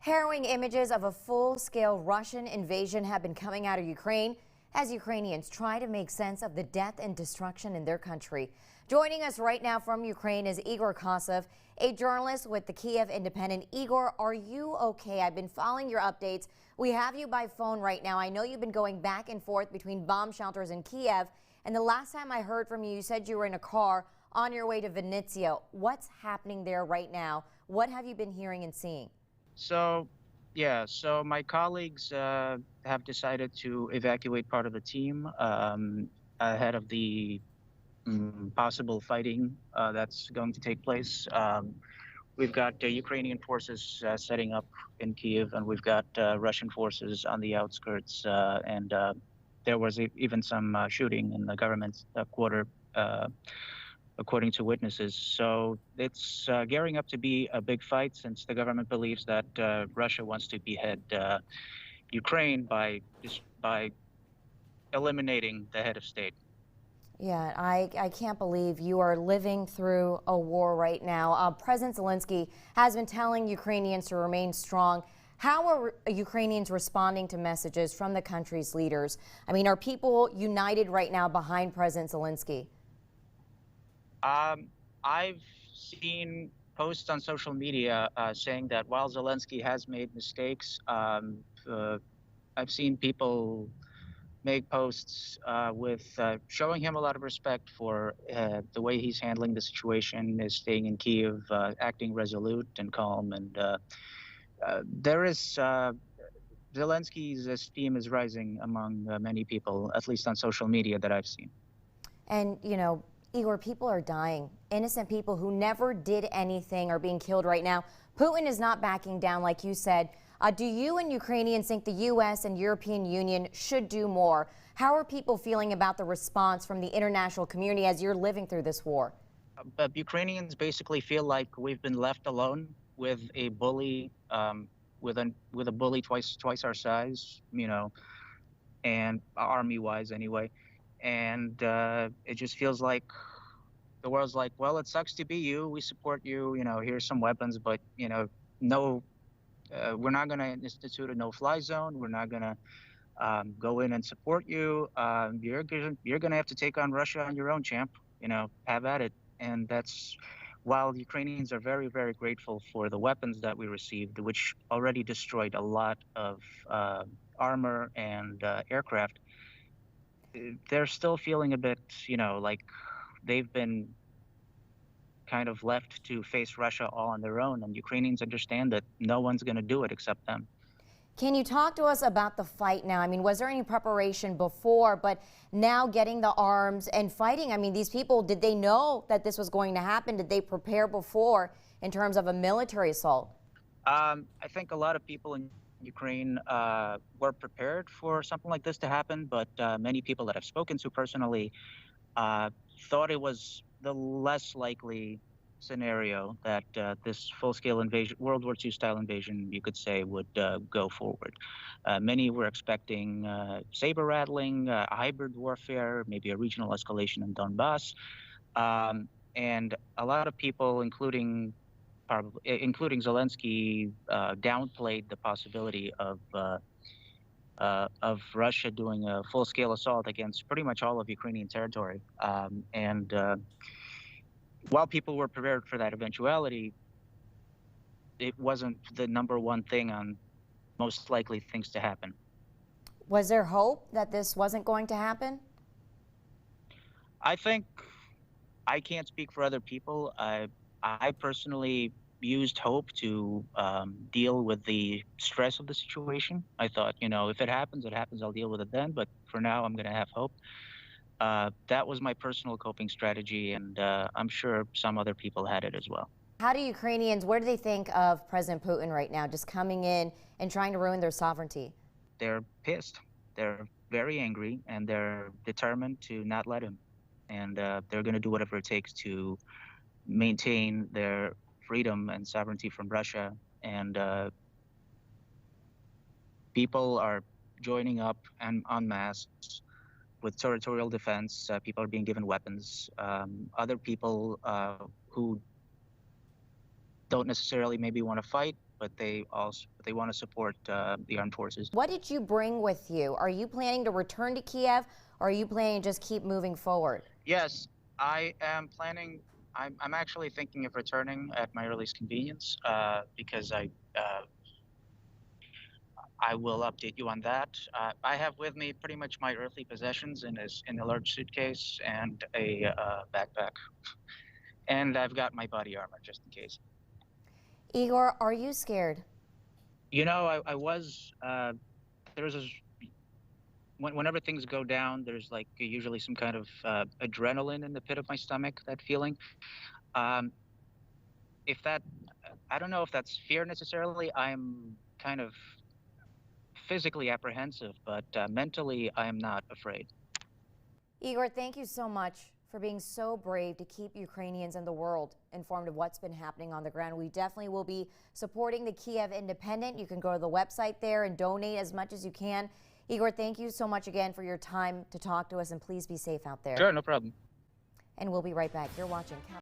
Harrowing images of a full-scale Russian invasion have been coming out of Ukraine as Ukrainians try to make sense of the death and destruction in their country. Joining us right now from Ukraine is Igor Kossov, a journalist with the Kyiv Independent. Igor, are you okay? I've been following your updates. We have you by phone right now. I know you've been going back and forth between bomb shelters in Kyiv, and the last time I heard from you, you said you were in a car on your way to Vinnytsia. What's happening there right now? What have you been hearing and seeing? So my colleagues have decided to evacuate part of the team ahead of the possible fighting that's going to take place. We've got Ukrainian forces setting up in Kyiv, and we've got Russian forces on the outskirts, and there was even some shooting in the government quarter, according to witnesses. So it's gearing up to be a big fight, since the government believes that Russia wants to behead Ukraine by eliminating the head of state. Yeah, I can't believe you are living through a war right now. President Zelensky has been telling Ukrainians to remain strong. How are Ukrainians responding to messages from the country's leaders? I mean, are people united right now behind President Zelensky? I've seen posts on social media saying that while Zelensky has made mistakes, I've seen people make posts with showing him a lot of respect for the way he's handling the situation, is staying in Kyiv, acting resolute and calm, and there is Zelensky's esteem is rising among many people, at least on social media that I've seen. And, you know, Igor, people are dying. Innocent people who never did anything are being killed right now. Putin is not backing down, like you said. Do you and Ukrainians think the U.S. and European Union should do more? How are people feeling about the response from the international community as you're living through this war? But Ukrainians basically feel like we've been left alone with a bully, with a bully twice our size, you know, and army-wise anyway. And it just feels like the world's like, well, it sucks to be you. We support you. You know, here's some weapons, but you know, no, we're not going to institute a no-fly zone. We're not going to go in and support you. You're going to have to take on Russia on your own, champ. You know, have at it. And that's while Ukrainians are very, very grateful for the weapons that we received, which already destroyed a lot of armor and aircraft. They're still feeling a bit, you know, like they've been kind of left to face Russia all on their own, and Ukrainians understand that no one's going to do it except them. Can you talk to us about the fight now? I mean, was there any preparation before, but now getting the arms and fighting? I mean, these people, did they know that this was going to happen? Did they prepare before in terms of a military assault? I think a lot of people in Ukraine were prepared for something like this to happen, but many people that I've spoken to personally thought it was the less likely scenario that this full-scale invasion, World War II style invasion, you could say, would go forward. Many were expecting saber rattling, hybrid warfare, maybe a regional escalation in Donbass, and a lot of people, including Zelensky, downplayed the possibility of Russia doing a full-scale assault against pretty much all of Ukrainian territory. While people were prepared for that eventuality, it wasn't the number one thing on most likely things to happen. Was there hope that this wasn't going to happen? I think I can't speak for other people. I personally used hope to deal with the stress of the situation. I thought, you know, if it happens, it happens. I'll deal with it then. But for now, I'm going to have hope. That was my personal coping strategy, and I'm sure some other people had it as well. How do Ukrainians, what do they think of President Putin right now, just coming in and trying to ruin their sovereignty? They're pissed. They're very angry, and they're determined to not let him. And they're going to do whatever it takes to maintain their freedom and sovereignty from Russia. And people are joining up and en masse with territorial defense. People are being given weapons. Other people who don't necessarily maybe want to fight but they want to support the armed forces. What did you bring with you? Are you planning to return to Kiev, or are you planning to just keep moving forward? Yes, I am planning. I'm actually thinking of returning at my earliest convenience because I will update you on that. I have with me pretty much my earthly possessions in a large suitcase and a backpack, and I've got my body armor just in case. Igor, are you scared? You know, I was. There's a whenever things go down, there's like usually some kind of adrenaline in the pit of my stomach. That feeling. Um, if that, I don't know if that's fear necessarily. I'm kind of physically apprehensive, but mentally, I am not afraid. Igor, thank you so much for being so brave to keep Ukrainians and the world informed of what's been happening on the ground. We definitely will be supporting the Kyiv Independent. You can go to the website there and donate as much as you can. Igor, thank you so much again for your time to talk to us, and please be safe out there. Sure, no problem. And we'll be right back. You're watching